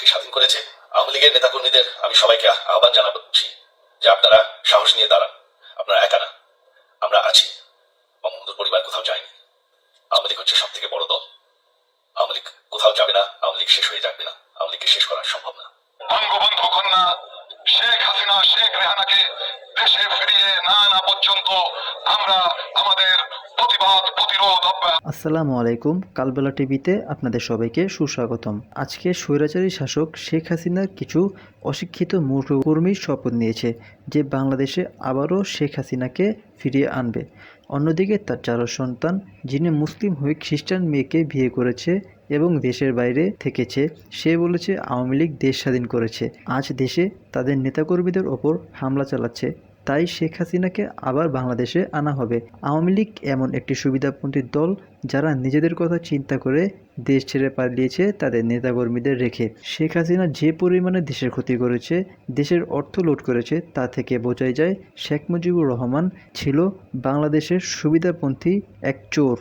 বাংলাদেশকে স্বাধীন করেছে। আওয়ামী লীগের নেতাকর্মীদের আমি সবাইকে আহ্বান জানাচ্ছি যে আপনারা সাহস নিয়ে দাঁড়ান, আপনারা একা না, আমরা আছি। বঙ্গবন্ধুর পরিবার কোথাও যায়নি। আওয়ামী লীগ হচ্ছে সব থেকে বড় দল। আওয়ামী লীগ কোথাও যাবে না, আওয়ামী লীগ শেষ হয়ে যাবে না, আওয়ামী লীগকে শেষ করা সম্ভব না। বঙ্গবন্ধু কন্যা শেখ হাসিনা শেখ রেহানাকে দেশে ফিরিয়ে না আনা পর্যন্ত আমরা আমাদের প্রতিবাদ প্রতিরোধ অব্যাহত। আসসালামু আলাইকুম, কালবেলা টিভিতে আপনাদের সবাইকে সুস্বাগতম। আজকে স্বৈরাচারী শাসক শেখ হাসিনার কিছু অশিক্ষিত মূর্খ কর্মী শপথ নিয়েছে যে বাংলাদেশে আবারও শেখ হাসিনাকে ফিরিয়ে আনবে। অন্যদিকে তার চার সন্তান, যিনি মুসলিম হয়ে খ্রিস্টান মেয়েকে বিয়ে করেছে এবং দেশের বাইরে থেকেছে, সে বলেছে আওয়ামী লীগ দেশ স্বাধীন করেছে। আজ দেশে তাদের নেতাকর্মীদের ওপর হামলা চালাচ্ছে, তাই শেখ হাসিনাকে আবার বাংলাদেশে আনা হবে। আওয়ামী লীগ এমন একটি সুবিধাপন্থী দল যারা নিজেদের কথা চিন্তা করে দেশ ছেড়ে পালিয়েছে তাদের নেতাকর্মীদের রেখে। শেখ হাসিনা যে পরিমাণে দেশের ক্ষতি করেছে, দেশের অর্থ লুট করেছে, তা থেকে বোঝাই যায় শেখ মুজিবুর রহমান ছিল বাংলাদেশের সুবিধাপন্থী এক চোর।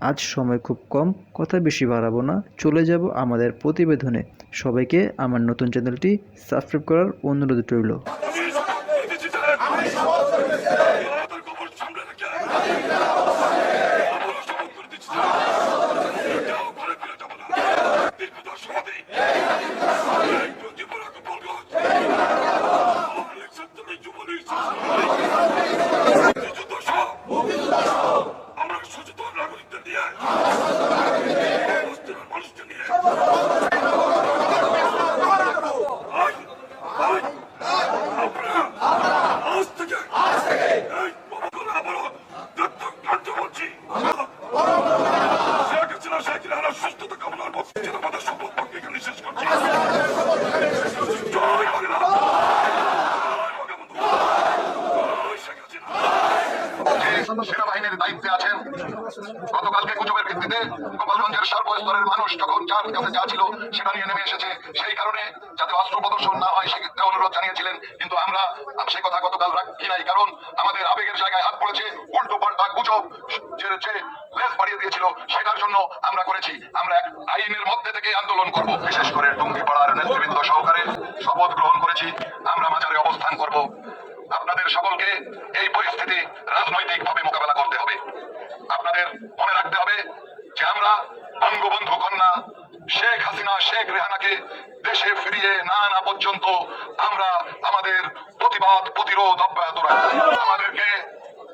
আজ সময় খুব কম, কথা বেশি বাড়াবো না, চলে যাব আমাদের প্রতিবেদনে। সবাইকে আমার নতুন চ্যানেলটি সাবস্ক্রাইব করার অনুরোধ রইল। সেনাবাহিনীর দায়িত্বে আছেন। গতকালকে গুজবের ভিত্তিতে গোপালগঞ্জের সর্বস্তরের মানুষ যখন যার কাছে যা ছিল সেটা নিয়ে নেমে এসেছে, সেই কারণে যাতে অস্ত্র প্রদর্শন না হয় সেক্ষেত্রে অনুরোধ জানিয়েছিলেন, কিন্তু আমরা সে কথা গতকাল রাখি নাই, কারণ আমাদের আবেগের জায়গায় হাত পড়েছে। উল্টো পাল্টা গুজব যে লেজ বাড়িয়ে দিয়েছিল সেটার জন্য আমরা করেছি। আমরা এক আইনের মধ্যে থেকে আন্দোলন করব। বিশেষ করে টুঙ্গিপাড়ার নেতৃবৃন্দ সহকারে শপথ গ্রহণ করেছি, আমরা মাঝারে অবস্থান করব। আপনাদের সকলকে এই পরিস্থিতি রাজনৈতিকভাবে মোকাবেলা করতে হবে। আপনাদের মনে রাখতে হবে যে আমরা বঙ্গবন্ধু কন্যা শেখ হাসিনা শেখ রেহানাকে দেশে ফিরিয়ে না আনা পর্যন্ত আমরা আমাদের প্রতিবাদ প্রতিরোধ অব্যাহত রাখব। আমাদেরকে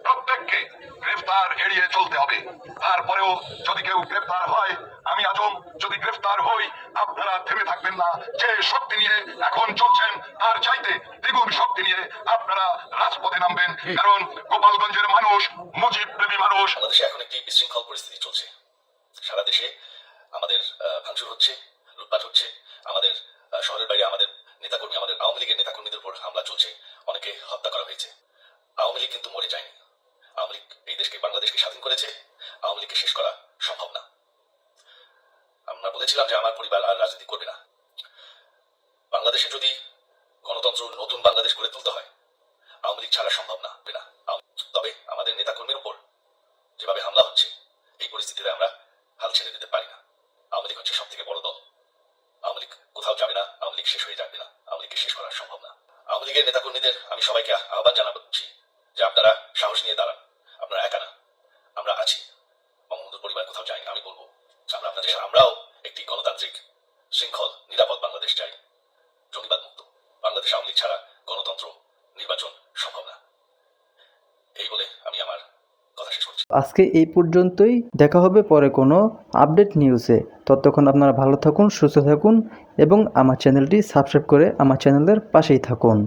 প্রত্যেককে গ্রেফতার এড়িয়ে চলতে হবে। তারপরেও যদি কেউ গ্রেফতার হয়, আমি আজম যদি গ্রেফতার হই, আপনারা থেমে থাকবেন না। যে শক্তি নিয়ে এখন চলছেন তার চাইতে দ্বিগুণ শক্তি নিয়ে আপনারা রাজপথে নামবেন, কারণ গোপালগঞ্জের মানুষ মুজিব প্রেমী মানুষ। বাংলাদেশে এখন একটি বিশৃঙ্খল পরিস্থিতি চলছে। সারা দেশে আমাদের ভাঙচুর হচ্ছে, লুটপাট হচ্ছে, আমাদের শহরের বাইরে আমাদের নেতাকর্মী, আমাদের আওয়ামী লীগের নেতাকর্মীদের উপর হামলা চলছে, অনেকে হত্যা করা হয়েছে। আওয়ামী লীগ কিন্তু মরে যায়নি। আওয়ামী লীগ এই দেশকে বাংলাদেশকে স্বাধীন করেছে। আওয়ামী লীগকে শেষ করা সম্ভব না। আমরা বলেছিলাম যে আমার পরিবার আর রাজনীতি করবে না। বাংলাদেশে যদি গণতন্ত্র নতুন বাংলাদেশ গড়ে তুলতে হয়, আওয়ামী লীগ ছাড়া সম্ভব না। তবে আমাদের নেতাকর্মীর উপর যেভাবে হামলা হচ্ছে, এই পরিস্থিতিতে আমরা হাল ছেড়ে দিতে পারি না। আওয়ামী লীগ হচ্ছে সব থেকে বড় দল। আওয়ামী লীগ কোথাও যাবে না, আওয়ামী লীগ শেষ হয়ে যাবে না, আওয়ামী লীগকে শেষ করা সম্ভব না। আওয়ামী লীগের নেতাকর্মীদের আমি সবাইকে আহ্বান জানাচ্ছি যে আপনারা সাহস নিয়ে দাঁড়ান, আপনারা একা না, আমরা আছি। বঙ্গবন্ধুর পরিবার কোথাও যায়নি। আমি বলবো আমরা আপনাদের, আমরাও একটি গণতান্ত্রিক শৃঙ্খল নিরাপদ বাংলাদেশ চাই, জঙ্গিবাদ মুক্ত বাংলাদেশ। আওয়ামী লীগ ছাড়া গণতন্ত্র নির্বাচন সম্ভব না। এই বলে আমি আমার কথা শেষ করছি। আজকে এই পর্যন্তই, দেখা হবে পরে কোনো আপডেট নিউজে। ততক্ষণ আপনারা ভালো থাকুন, সুস্থ থাকুন এবং আমার চ্যানেলটি সাবস্ক্রাইব করে আমার চ্যানেলের পাশেই থাকুন।